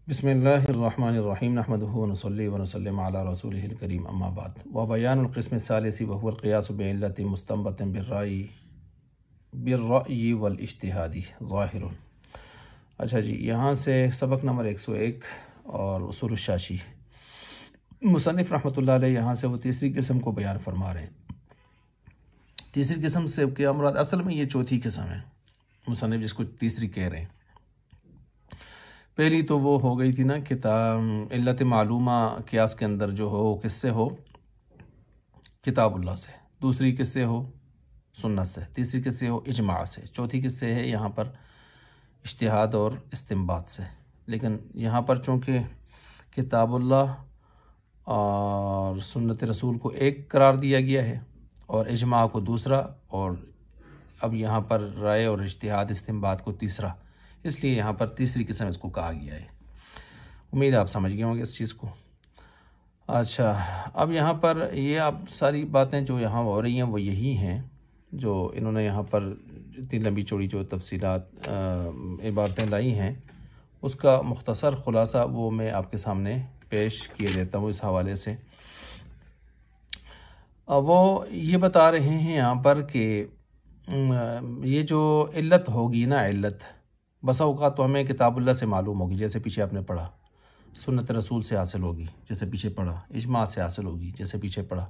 بسم اللہ الرحمن الرحیم نحمدہ ونصلی ونسلم علی رسولہ الکریم اما بعد وبیان القسم الثالث وهو القیاس بعلت مستنبط بالرأی والاجتہاد ظاہر۔ اچھا جی، یہاں سے سبق نمبر 101 اور اصول الشاشی، مصنف رحمۃ اللہ علیہ یہاں سے وہ تیسری قسم کو بیان فرما رہے ہیں۔ تیسری قسم سے کیا مراد؟ اصل میں یہ چوتھی قسم ہے، مصنف جس کو تیسری کہہ رہے ہیں۔ پہلی تو وہ ہو گئی تھی نا کہ علت معلومہ قیاس کے اندر جو ہو کس سے ہو؟ کتاب اللہ سے۔ دوسری کس سے ہو؟ سنت سے۔ تیسری کس سے ہو؟ اجماع سے۔ چوتھی کس سے ہے یہاں پر؟ اجتہاد اور استنباط سے۔ لیکن یہاں پر چونکہ کتاب اللہ اور سنت رسول کو ایک قرار دیا گیا ہے اور اجماع کو دوسرا، اور اب یہاں پر رائے اور اجتہاد استنباط کو تیسرا، اس لیے یہاں پر تیسری قسم اس کو کہا گیا ہے۔ امید آپ سمجھ گئے ہوں گے اس چیز کو۔ اچھا، اب یہاں پر یہ اب ساری باتیں جو یہاں ہو رہی ہیں وہ یہی ہیں جو انہوں نے یہاں پر اتنی لمبی چوڑی جو تفصیلات عبارتیں لائی ہیں، اس کا مختصر خلاصہ وہ میں آپ کے سامنے پیش کیے دیتا ہوں اس حوالے سے۔ وہ یہ بتا رہے ہیں یہاں پر کہ یہ جو علت ہوگی نا، علت بسا اوقات تو ہمیں کتاب اللہ سے معلوم ہوگی، جیسے پیچھے آپ نے پڑھا، سنت رسول سے حاصل ہوگی جیسے پیچھے پڑھا، اجماع سے حاصل ہوگی جیسے پیچھے پڑھا۔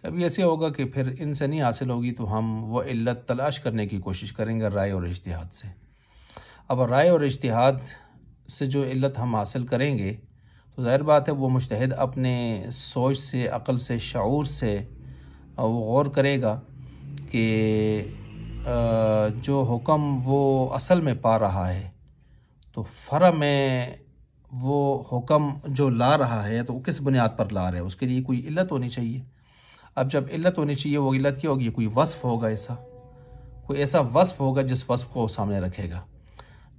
کبھی ایسے ہوگا کہ پھر ان سے نہیں حاصل ہوگی تو ہم وہ علت تلاش کرنے کی کوشش کریں گے رائے اور اجتہاد سے۔ اب رائے اور اجتہاد سے جو علت ہم حاصل کریں گے تو ظاہر بات ہے وہ مجتہد اپنے سوچ سے، عقل سے، شعور سے وہ غور کرے گا کہ جو حکم وہ اصل میں پا رہا ہے تو فرع میں وہ حکم جو لا رہا ہے تو وہ کس بنیاد پر لا رہا ہے، اس کے لیے کوئی علت ہونی چاہیے۔ اب جب علت ہونی چاہیے، وہ علت کیا ہوگی؟ کوئی وصف ہوگا، کوئی ایسا وصف ہوگا جس وصف کو سامنے رکھے گا،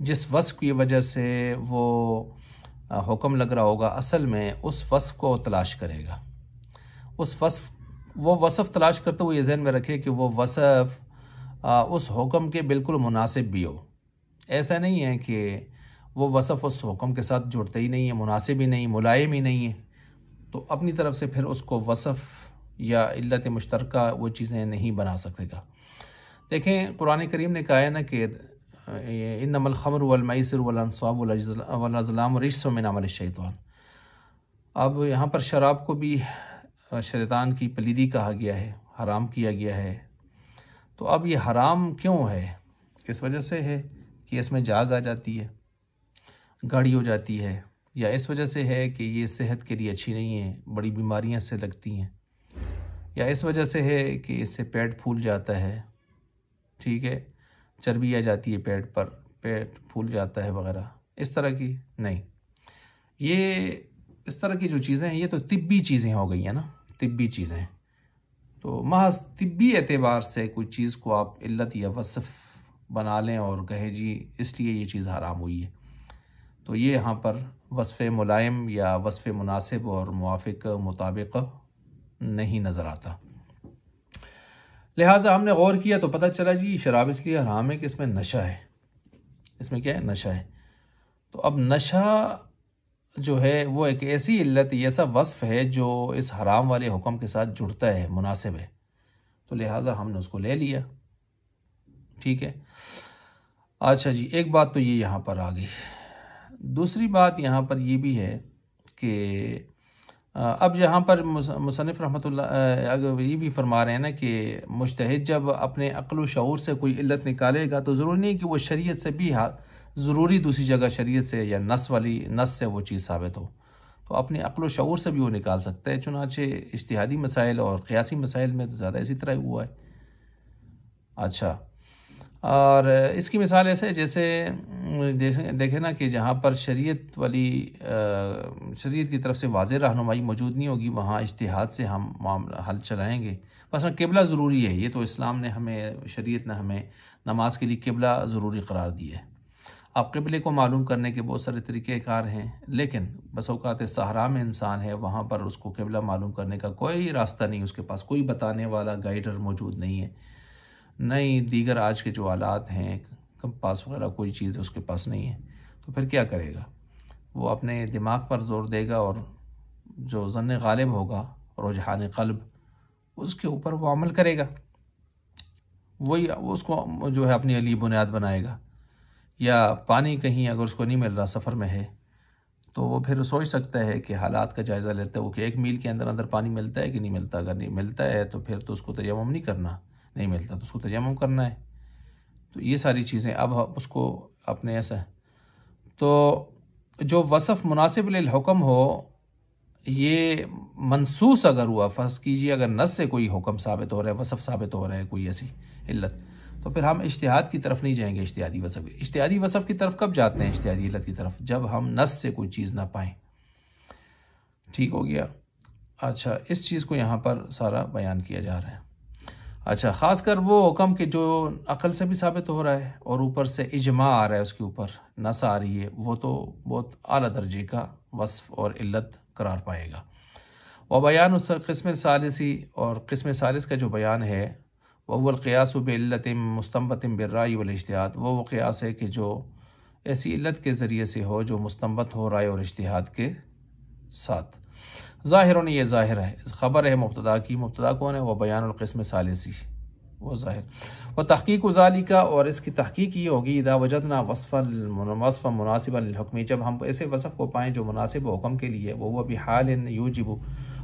جس وصف کی وجہ سے وہ حکم لگ رہا ہوگا، اصل میں اس وصف کو تلاش کرے گا۔ وہ وصف تلاش کرتے ہوئے یہ ذہن میں رکھے کہ وہ وصف اس حکم کے بالکل مناسب بھی ہو۔ ایسا نہیں ہے کہ وہ وصف اس حکم کے ساتھ جڑتے ہی نہیں ہے، مناسب ہی نہیں، ملائم ہی نہیں ہے، تو اپنی طرف سے پھر اس کو وصف یا علت مشترکہ وہ چیزیں نہیں بنا سکے گا۔ دیکھیں قرآن کریم نے کہا ہے نا کہ انما الخمر والمیسر والانصاب والازلام رجس من عمل الشیطان۔ اب یہاں پر شراب کو بھی شیطان کی پلیدی کہا گیا ہے، حرام کیا گیا ہے۔ تو اب یہ حرام کیوں ہے؟ اس وجہ سے ہے کہ اس میں جاگ آ جاتی ہے، گاڑی ہو جاتی ہے، یا اس وجہ سے ہے کہ یہ صحت کے لیے اچھی نہیں ہے، بڑی بیماریاں سے لگتی ہیں، یا اس وجہ سے ہے کہ اس سے پیٹ پھول جاتا ہے، ٹھیک ہے، چربی آ جاتی ہے پیٹ پر، پیٹ پھول جاتا ہے وغیرہ، اس طرح کی نہیں۔ یہ اس طرح کی جو چیزیں ہیں یہ تو طبی چیزیں ہو گئی ہیں نا، طبی چیزیں۔ تو محض طبی اعتبار سے کوئی چیز کو آپ علت یا وصف بنا لیں اور کہے جی اس لیے یہ چیز حرام ہوئی ہے، تو یہ یہاں پر وصف ملائم یا وصف مناسب اور موافق مطابق نہیں نظر آتا۔ لہٰذا ہم نے غور کیا تو پتہ چلا جی شراب اس لیے حرام ہے کہ اس میں نشہ ہے۔ اس میں کیا ہے؟ نشہ ہے۔ تو اب نشہ جو ہے وہ ایک ایسی علت، ایسا وصف ہے جو اس حرام والے حکم کے ساتھ جڑتا ہے، مناسب ہے، تو لہٰذا ہم نے اس کو لے لیا، ٹھیک ہے۔ اچھا جی، ایک بات تو یہ یہاں پر آ گئی۔ دوسری بات یہاں پر یہ بھی ہے کہ اب یہاں پر مصنف رحمۃ اللہ یہ بھی فرما رہے ہیں نا کہ مجتہد جب اپنے عقل و شعور سے کوئی علت نکالے گا تو ضروری نہیں کہ وہ شریعت سے بھی ضروری دوسری جگہ شریعت سے یا نص سے وہ چیز ثابت ہو، تو اپنے عقل و شعور سے بھی وہ نکال سکتا ہے۔ چنانچہ اجتہادی مسائل اور قیاسی مسائل میں تو زیادہ اسی طرح ہوا ہے۔ اچھا، اور اس کی مثال ایسے ہے جیسے دیکھیں نا کہ جہاں پر شریعت کی طرف سے واضح رہنمائی موجود نہیں ہوگی، وہاں اجتہاد سے ہم معاملہ حل چلائیں گے۔ مثلا قبلہ ضروری ہے، یہ تو اسلام نے ہمیں، شریعت نے ہمیں نماز کے لیے قبلہ ضروری قرار دیا ہے۔ اب قبلے کو معلوم کرنے کے بہت سارے طریقہ کار ہیں، لیکن بس اوقات صحرا میں انسان ہے، وہاں پر اس کو قبلہ معلوم کرنے کا کوئی راستہ نہیں، اس کے پاس کوئی بتانے والا گائیڈر موجود نہیں ہے، نہیں دیگر آج کے جو آلات ہیں، کمپاس وغیرہ کوئی چیز اس کے پاس نہیں ہے، تو پھر کیا کرے گا؟ وہ اپنے دماغ پر زور دے گا اور جو ظن غالب ہوگا رجحان قلب اس کے اوپر وہ عمل کرے گا، وہی اس کو جو ہے اپنے لیے بنیاد بنائے گا۔ یا پانی کہیں اگر اس کو نہیں مل رہا، سفر میں ہے، تو وہ پھر سوچ سکتا ہے کہ حالات کا جائزہ لیتا ہے وہ کہ 1 میل کے اندر اندر پانی ملتا ہے کہ نہیں ملتا، اگر نہیں ملتا ہے تو پھر تو اس کو تیمم نہیں کرنا، نہیں ملتا تو اس کو تیمم کرنا ہے۔ تو یہ ساری چیزیں اب اس کو اپنے ایسا ہے۔ تو جو وصف مناسب للحکم ہو، یہ منصوص اگر ہوا، فرض کیجیے اگر نص سے کوئی حکم ثابت ہو رہا ہے، وصف ثابت ہو رہا ہے، کوئی ایسی علت، تو پھر ہم اجتہاد کی طرف نہیں جائیں گے۔ اجتہادی وصف کی طرف کب جاتے ہیں؟ اجتہادی علت کی طرف جب ہم نص سے کوئی چیز نہ پائیں۔ ٹھیک ہو گیا؟ اچھا، اس چیز کو یہاں پر سارا بیان کیا جا رہا ہے۔ اچھا، خاص کر وہ حکم کہ جو عقل سے بھی ثابت ہو رہا ہے اور اوپر سے اجماع آ رہا ہے، اس کے اوپر نص آ رہی ہے، وہ تو بہت اعلیٰ درجے کا وصف اور علت قرار پائے گا۔ وہ بیان اس قسم ثالثی، اور قسم ثالث کا جو بیان ہے وہ القیاس بعلت مستنبط بالرأی والاجتہاد، وہ قیاس ہے کہ جو ایسی علت کے ذریعے سے ہو جو مستنبط ہو رائے اور اجتہاد کے ساتھ۔ ظاہر، یہ ظاہر ہے، خبر ہے مبتدا کی، مبتدا کون ہے؟ وہ بیان القسم ثالثی، وہ ظاہر۔ وہ تحقیق ذالک، اور اس کی تحقیق یہ ہوگی اذا وجدنا وصفا مناسبا للحکم، جب ہم ایسے وصف کو پائیں جو مناسب حکم کے لیے، وہ بحال یوجب،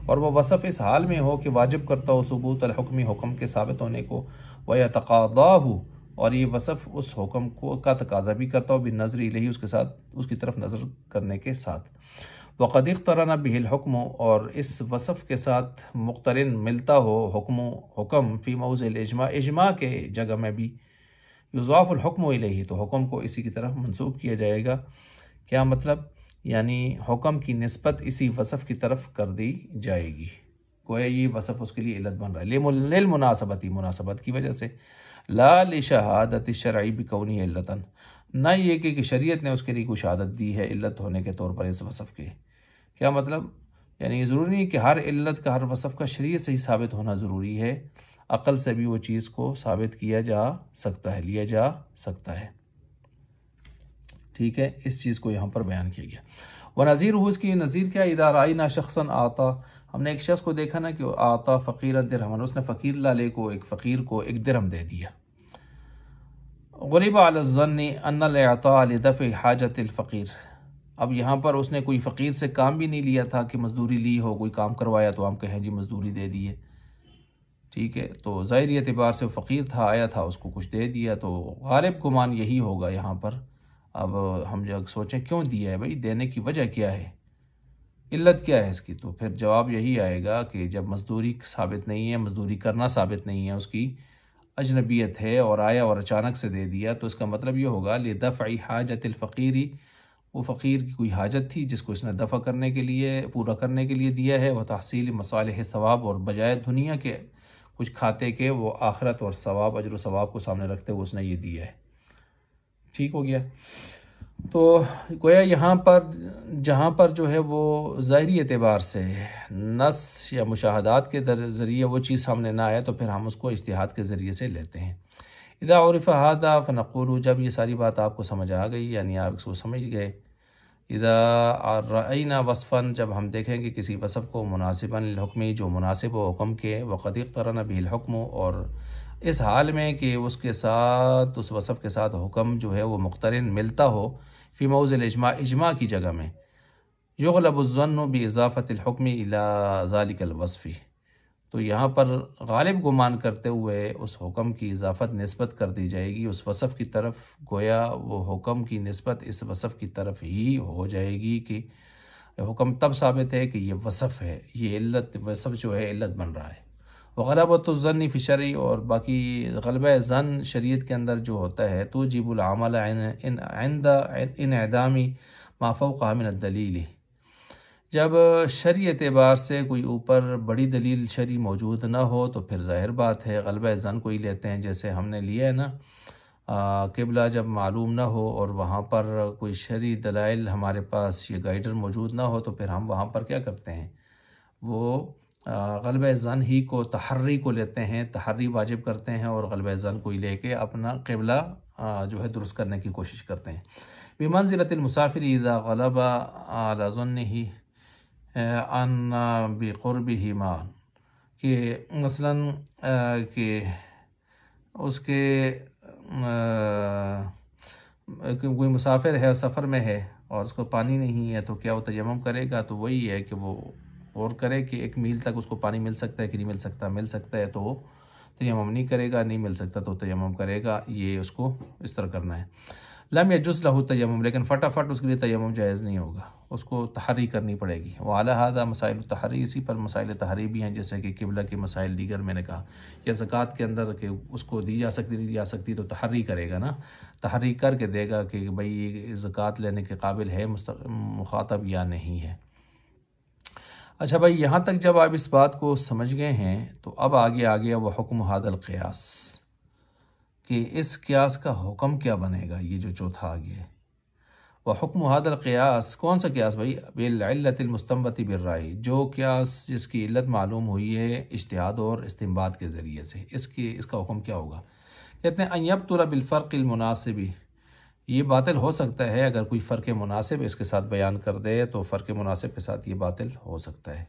اور وہ وصف اس حال میں ہو کہ واجب کرتا ہو ثبوت الحکم، حکم کے ثابت ہونے کو، ویتقاضاہ، اور یہ وصف اس حکم کو کا تقاضا بھی کرتا ہو، بالنظر الیہ، اس کے ساتھ اس کی طرف نظر کرنے کے ساتھ۔ وقد اقترن به الحکم، اور اس وصف کے ساتھ مقترن ملتا ہو حکم فی موضع الاجماع، اجماع کے جگہ میں بھی، یضاف الحکم الیہ، تو حکم کو اسی کی طرف منسوب کیا جائے گا۔ کیا مطلب؟ یعنی حکم کی نسبت اسی وصف کی طرف کر دی جائے گی، گویا یہ وصف اس کے لیے علت بن رہا ہے، للمناسبتی، مناسبت کی وجہ سے، لا لشہادت الشرعی بکونی علتا، نہ یہ کہ شریعت نے اس کے لیے کوئی شہادت دی ہے علت ہونے کے طور پر اس وصف کے۔ کیا مطلب؟ یعنی ضروری نہیں کہ ہر علت کا، ہر وصف کا شریعت سے ہی ثابت ہونا ضروری ہے، عقل سے بھی وہ چیز کو ثابت کیا جا سکتا ہے، لیا جا سکتا ہے۔ ٹھیک ہے، اس چیز کو یہاں پر بیان کیا گیا۔ وَنَظِيرُهُ، اس کی نظیر کیا؟ اِذَا رَأَيْنَا شَخْصًا آتا، ہم نے ایک شخص کو دیکھا نا کہ آتا فقیرا درہما، اس نے فقیر لالے کو، ایک فقیر کو 1 درہم دے دیا۔ غلب علی الظن ان الاعطاء لدفع حاجت الفقیر، اب یہاں پر اس نے کوئی فقیر سے کام بھی نہیں لیا تھا کہ مزدوری لی ہو، کوئی کام کروایا تو ہم کہیں جی مزدوری دے دیے، ٹھیک ہے، تو ظاہری اعتبار سے وہ فقیر تھا، آیا تھا، اس کو کچھ دے دیا، تو غالب گمان یہی ہوگا یہاں پر۔ اب ہم جب سوچیں کیوں دیا ہے بھائی، دینے کی وجہ کیا ہے، علت کیا ہے اس کی، تو پھر جواب یہی آئے گا کہ جب مزدوری ثابت نہیں ہے، مزدوری کرنا ثابت نہیں ہے، اس کی اجنبیت ہے اور آیا اور اچانک سے دے دیا، تو اس کا مطلب یہ ہوگا لدفع حاجت الفقیری، وہ فقیر کی کوئی حاجت تھی جس کو اس نے دفع کرنے کے لیے، پورا کرنے کے لیے دیا ہے، وہ تحصیل مصالح ثواب، اور بجائے دنیا کے کچھ کھاتے کے وہ آخرت اور ثواب، اجر و ثواب کو سامنے رکھتے ہوئے اس نے یہ دیا ہے۔ ٹھیک ہو گیا؟ تو گویا یہاں پر جہاں پر جو ہے وہ ظاہری اعتبار سے نص یا مشاہدات کے ذریعے وہ چیز سامنے نہ آئے تو پھر ہم اس کو اجتہاد کے ذریعے سے لیتے ہیں۔ اذا عرف هذا فنقول، جب یہ ساری بات آپ کو سمجھ آ گئی، یعنی آپ اس کو سمجھ گئے، اذا رأینا وصفا، جب ہم دیکھیں کہ کسی وصف کو مناسبا للحکم، جو مناسب ہو حکم کے، وقد اقترن به الحکم، اور اس حال میں کہ اس کے ساتھ، اس وصف کے ساتھ حکم جو ہے وہ مقترن ملتا ہو، فی موضع الاجماع، اجماع کی جگہ میں، یغلب الظن باضافت الحکم الی ذلک الوصف، تو یہاں پر غالب گمان کرتے ہوئے اس حکم کی اضافت نسبت کر دی جائے گی اس وصف کی طرف، گویا وہ حکم کی نسبت اس وصف کی طرف ہی ہو جائے گی کہ حکم تب ثابت ہے کہ یہ وصف ہے، یہ علت، وصف جو ہے علت بن رہا ہے۔ وغلبۃ الظن فی الشرع، اور باقی غلبہ ظن شریعت کے اندر جو ہوتا ہے، توجب العمل عند انعدام ما فوقها من الدلیل، جب شرعی اعتبار سے کوئی اوپر بڑی دلیل شرعی موجود نہ ہو تو پھر ظاہر بات ہے غلبہ ظن کو ہی لیتے ہیں، جیسے ہم نے لیا ہے نا، قبلہ جب معلوم نہ ہو اور وہاں پر کوئی شرعی دلائل ہمارے پاس، یہ گائیڈر موجود نہ ہو، تو پھر ہم وہاں پر کیا کرتے ہیں، وہ غلبہ ظن ہی کو، تحری کو لیتے ہیں، تحری واجب کرتے ہیں اور غلبہ ظن کو ہی لے کے اپنا قبلہ جو ہے درست کرنے کی کوشش کرتے ہیں۔ بمنزلۃ المسافر اذا غلب علی ظنہ ان بقربہ ماء، کہ مثلاً کہ اس کے کوئی مسافر ہے سفر میں ہے اور اس کو پانی نہیں ہے، تو کیا وہ تیمم کرے گا؟ تو وہی ہے کہ وہ غور کرے کہ 1 میل تک اس کو پانی مل سکتا ہے کہ نہیں مل سکتا، مل سکتا ہے تو وہ تیمم نہیں کرے گا، نہیں مل سکتا تو تیمم کرے گا، یہ اس کو اس طرح کرنا ہے۔ لم یجوز لہ تیمم، لیکن فٹافٹ اس کے لیے تیمم جائز نہیں ہوگا، اس کو تحری کرنی پڑے گی۔ وعلی ھذا مسائل التحری، اسی پر مسائل تحری بھی ہیں، جیسے کہ قبلہ کے مسائل دیگر میں نے کہا، یا زکوٰۃ کے اندر کہ اس کو دی جا سکتی نہیں جا سکتی، تو تحری کرے گا نا، تحری کر کے دے گا کہ بھئی زکوٰۃ لینے کے قابل ہے مخاطب یا نہیں ہے۔ اچھا بھائی، یہاں تک جب آپ اس بات کو سمجھ گئے ہیں تو اب آگے آ گیا وہ حکم ھذا القیاس، کہ اس قیاس کا حکم کیا بنے گا، یہ جو چوتھا آ گیا ہے۔ وہ حکم ھذا القیاس، کون سا قیاس بھائی؟ بالعلت المستنبط بالرأی، جو قیاس جس کی علت معلوم ہوئی ہے اجتہاد اور استنباط کے ذریعے سے، اس کا حکم کیا ہوگا؟ کہتے ہیں ان یبطل بالفرق المناسب، یہ باطل ہو سکتا ہے اگر کوئی فرق مناسب اس کے ساتھ بیان کر دے تو فرق مناسب کے ساتھ یہ باطل ہو سکتا ہے۔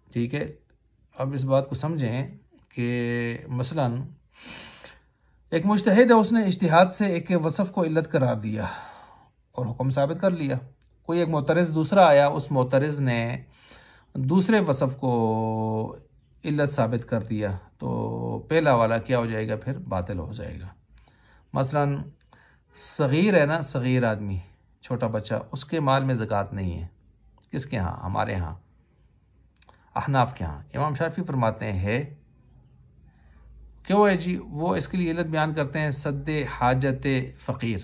ٹھیک ہے، اب اس بات کو سمجھیں کہ مثلاً ایک مجتہد ہے، اس نے اجتہاد سے ایک وصف کو علت قرار دیا اور حکم ثابت کر لیا۔ کوئی ایک معترض دوسرا آیا، اس معترض نے دوسرے وصف کو علت ثابت کر دیا، تو پہلا والا کیا ہو جائے گا؟ پھر باطل ہو جائے گا۔ مثلاً صغیر ہے نا، صغیر آدمی، چھوٹا بچہ، اس کے مال میں زکوٰۃ نہیں ہے۔ کس کے ہاں؟ ہمارے ہاں احناف کے ہاں۔ امام شافعی فرماتے ہیں کیوں ہے جی؟ وہ اس کے لیے علت بیان کرتے ہیں، سد حاجت فقیر،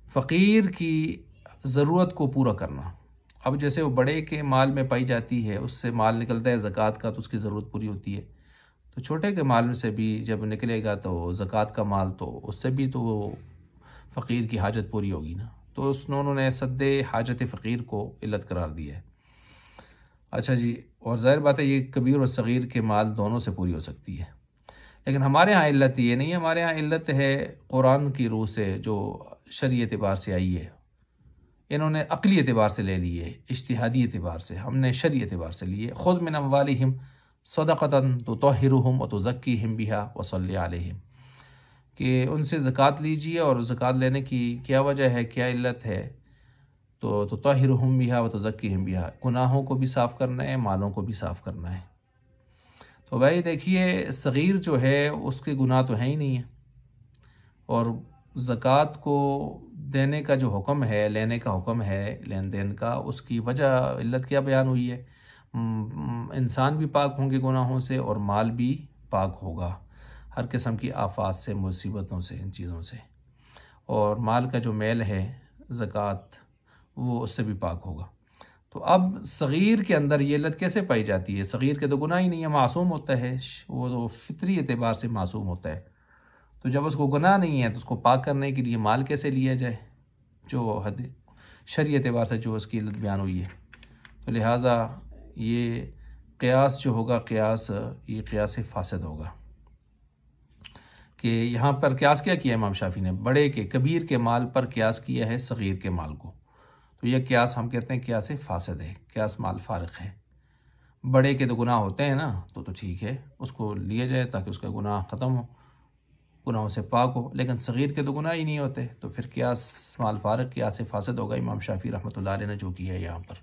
فقیر کی ضرورت کو پورا کرنا۔ اب جیسے وہ بڑے کے مال میں پائی جاتی ہے، اس سے مال نکلتا ہے زکوٰۃ کا، تو اس کی ضرورت پوری ہوتی ہے، تو چھوٹے کے مال میں سے بھی جب نکلے گا تو زکوٰۃ کا مال، تو اس سے بھی تو وہ فقیر کی حاجت پوری ہوگی نا، تو انہوں نے سد حاجت فقیر کو علت قرار دیا ہے۔ اچھا جی، اور ظاہر بات ہے یہ کبیر اور صغیر کے مال دونوں سے پوری ہو سکتی ہے، لیکن ہمارے ہاں علت یہ نہیں ہے، ہمارے ہاں علت ہے قرآن کی روح سے جو شرعی اعتبار سے آئی ہے، انہوں نے عقلی اعتبار سے لے لی ہے، اجتہادی اعتبار سے، ہم نے شرعی اعتبار سے لیے۔ خذ من اموالہم صدقۃ تطہرہم وتزکیہم بہا وصلی علیہم، کہ ان سے زکوٰۃ لیجیے، اور زکوٰۃ لینے کی کیا وجہ ہے، کیا علت ہے؟ تو تطہرہم بہا وتزکیہم بہا، گناہوں کو بھی صاف کرنا ہے، مالوں کو بھی صاف کرنا ہے۔ تو بھائی دیکھیے، صغیر جو ہے اس کے گناہ تو ہیں ہی نہیں ہیں، اور زکوٰۃ کو دینے کا جو حکم ہے، لینے کا حکم ہے، لین دین کا، اس کی وجہ علت کیا بیان ہوئی ہے؟ انسان بھی پاک ہوں گے گناہوں سے، اور مال بھی پاک ہوگا ہر قسم کی آفات سے، مصیبتوں سے، ان چیزوں سے، اور مال کا جو میل ہے زکوٰۃ، وہ اس سے بھی پاک ہوگا۔ تو اب صغیر کے اندر یہ علت کیسے پائی جاتی ہے؟ صغیر کے تو گناہ ہی نہیں ہے، معصوم ہوتا ہے، وہ تو فطری اعتبار سے معصوم ہوتا ہے، تو جب اس کو گناہ نہیں ہے تو اس کو پاک کرنے کے لیے مال کیسے لیا جائے، جو شرعی اعتبار سے جو اس کی علت بیان ہوئی ہے۔ تو لہٰذا یہ قیاس جو ہوگا، یہ قیاس فاسد ہوگا، کہ یہاں پر قیاس کیا کیا امام شافعی نے؟ بڑے کے، کبیر کے مال پر قیاس کیا ہے صغیر کے مال کو، تو یہ قیاس ہم کہتے ہیں قیاس فاسد ہے، قیاس مال فارق ہے۔ بڑے کے تو گناہ ہوتے ہیں نا، تو ٹھیک ہے، اس کو لیا جائے تاکہ اس کا گناہ ختم ہو، گناہوں سے پاک ہو، لیکن صغیر کے تو گناہ ہی نہیں ہوتے، تو پھر قیاس مال فارق، قیاس فاسد ہوگا۔ امام شافعی رحمۃ اللہ علیہ نے جو کیا ہے یہاں پر،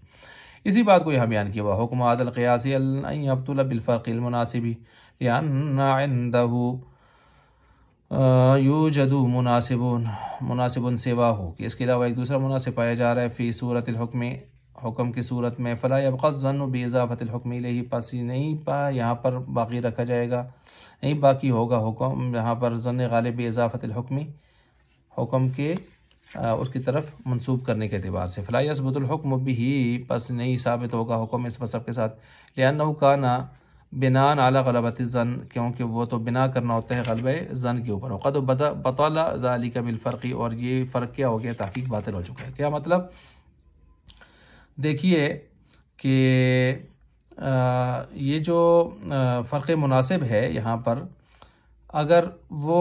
اسی بات کو یہاں بیان کیا ہوا، حکم ھذا القیاس ان یبطل بالفرق المناسب لأن عنده یوجد مناسب سواہ، کہ اس کے علاوہ ایک دوسرا مناسب پایا جا رہا ہے، فی صورت الحکم، حکم کی صورت میں، فلا یبقى الظن باضافۃ الحکم الیہ، پس نہیں یہاں پر باقی رکھا جائے گا، نہیں باقی ہوگا حکم یہاں پر ظن غالب باضافۃ الحکم، حکم کے اس کی طرف منسوب کرنے کے اعتبار سے، فلا یثبت الحکم بہ، پس نہیں ثابت ہوگا حکم اس وصف کے ساتھ، لأنہ کان بناء علی غلبۃ الظن، کیونکہ وہ تو بنا کرنا ہوتا ہے غلبہ ظن کے اوپر، وقد بطل ذلک بالفرق، اور یہ فرق کیا ہو گیا؟ تحقیق باطل ہو چکا ہے۔ کیا مطلب؟ دیکھیے کہ یہ جو فرق مناسب ہے یہاں پر، اگر وہ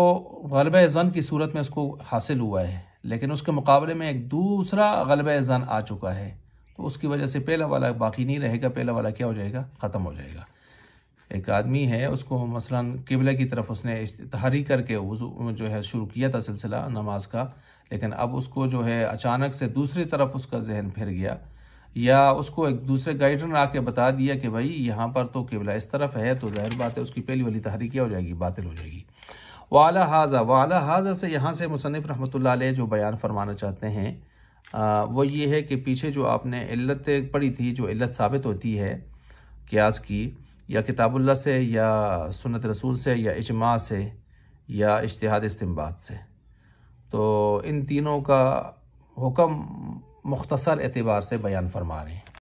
غلبہ ظن کی صورت میں اس کو حاصل ہوا ہے، لیکن اس کے مقابلے میں ایک دوسرا غلبہ ظن آ چکا ہے، تو اس کی وجہ سے پہلا والا باقی نہیں رہے گا، پہلا والا کیا ہو جائے گا؟ ختم ہو جائے گا۔ ایک آدمی ہے، اس کو مثلاً قبلہ کی طرف اس نے تحریک کر کے وضو جو ہے شروع کیا تھا سلسلہ نماز کا، لیکن اب اس کو جو ہے اچانک سے دوسری طرف اس کا ذہن پھر گیا، یا اس کو ایک دوسرے گائیڈر نے آ کے بتا دیا کہ بھائی یہاں پر تو قبلہ اس طرف ہے، تو ظاہر بات ہے اس کی پہلی والی تحریک کیا ہو جائے گی؟ باطل ہو جائے گی۔ وعلیٰ حاضہ سے یہاں سے مصنف رحمۃ اللہ علیہ جو بیان فرمانا چاہتے ہیں وہ یہ ہے کہ پیچھے جو آپ نے علت پڑھی تھی، جو علت ثابت ہوتی ہے قیاس کی، یا کتاب اللہ سے، یا سنت رسول سے، یا اجماع سے، یا اجتہاد استنباط سے، تو ان تینوں کا حکم مختصر اعتبار سے بیان فرما رہے ہیں۔